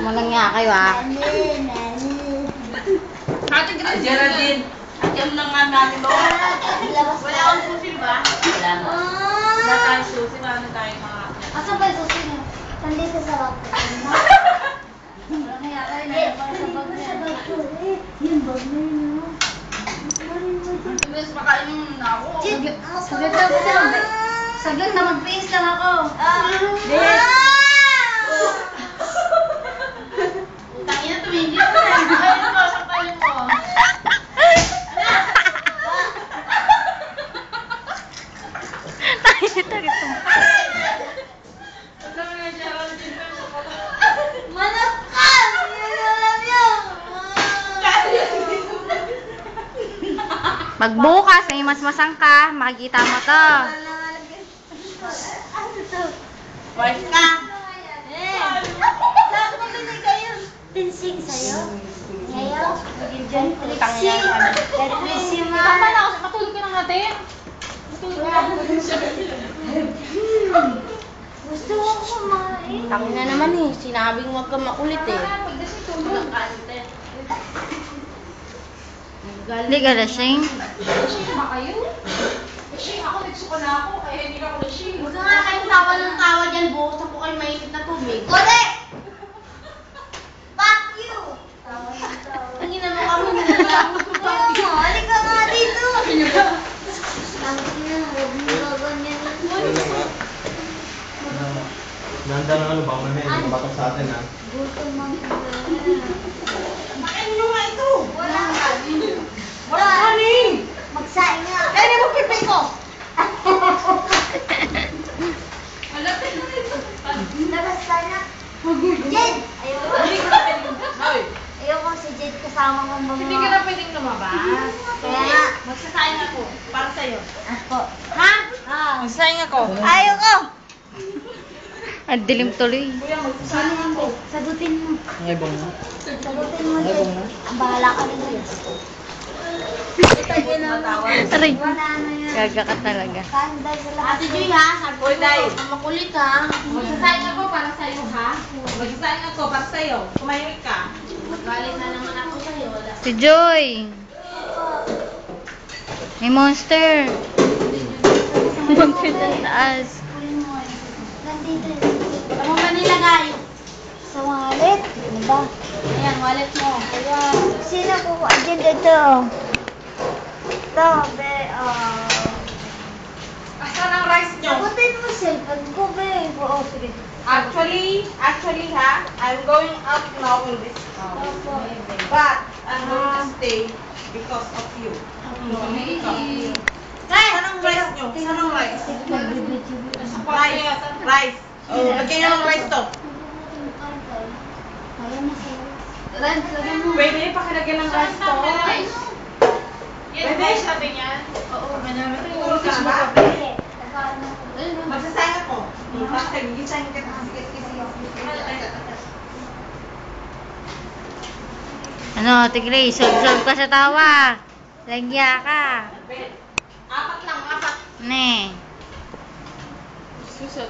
Walang nga kayo Ate Grace, Geraldine. Ate lang nga natin doon. Wala akong susi ba? Wala na. Wala tayong susi. Wala na tayong mga... Asan ba yung susi niyo? Hindi sa sarap. Wala kaya kayo na yung sa bag na yan. Yung bag na yun. Grace, makain na ako. Saglit lang po. Saglit na mag-face lang ako. Tangin na tumingin ko na. Ayun mo, saktalin mo. Malakal! Alam niyo! Magbukas, may masmasang ka. Makikita mo to. Ano to? Wife ka. Lahat mo binigay yung tinsing sa'yo. Ngayon, John Trixie. John Trixie, ma. Tama na, matulog ka na natin. Gusto ko kumain. Tangin na naman eh. Sinabing huwag ka makulit eh. Hindi ka lasing. Lasing ba kayo? Lasing ako, nagsuka na ako, kaya hindi ako lasing. Huwag ka nga kayong tawa ng tawa dyan. Bukas na po kayo mainit na tubig. Kode! Fuck you! Ang ina mo kami na Halika nga dito! Tangin na, huwag mo gaganyan. Nanda ng ano, baka may mabatok sa atin ha. Gutom ang Pakain nyo nga ito. Wala nga. Wala kanin. Magsaing nga. Kaya mo pipi ko. Labas tayo. Jed! Ayoko si Jed kasama kong mga... Hindi ka na pwedeng lumabas. Kaya nga. Magsasayang ako. Para sa'yo. Ako. Ha? Magsasayang ako. Ayoko! Ang dilim tuloy. Sino mo? Sagutin mo. Ang ibang na. Sagutin mo, Jed. Ang bahala ka rin Jed. Aray. Wala na yan. Gaga ka talaga. Kanda sa lahat. Ate Joy ha. Sabi ko ang makulit ha. Magsasayang ako para sa'yo, ha? Magsasayang ako para sa'yo. Kumahimik ka. Galit na naman ako sa'yo. Wala. Si Joy. May monster. Monster sa taas. Nandito. Ano ba nilagay? Sa wallet. Ano ba? Ayan, wallet mo. Ayan. Sino kukuha dyan dito? Ito, be. Asan ang rice nyo? Sagutin mo cellphone ko, be. Oo, sige. Actually ha, I'm going out now in this but I'm going to stay because of you. Hey! Saan ang rice nyo? Saan ang rice? Rice. Rice. Oh, lagyan nyo ng rice to. Pwede pakilagyan ng rice to? Pwede? Sabi niya. Oo, manami. Tulog ka na ba? Magsasayang ako. Basta gigising ka na. Ano, Tigray, solve ka sa tawa. Lagya ka. Apat lang, apat. Ne. Susa,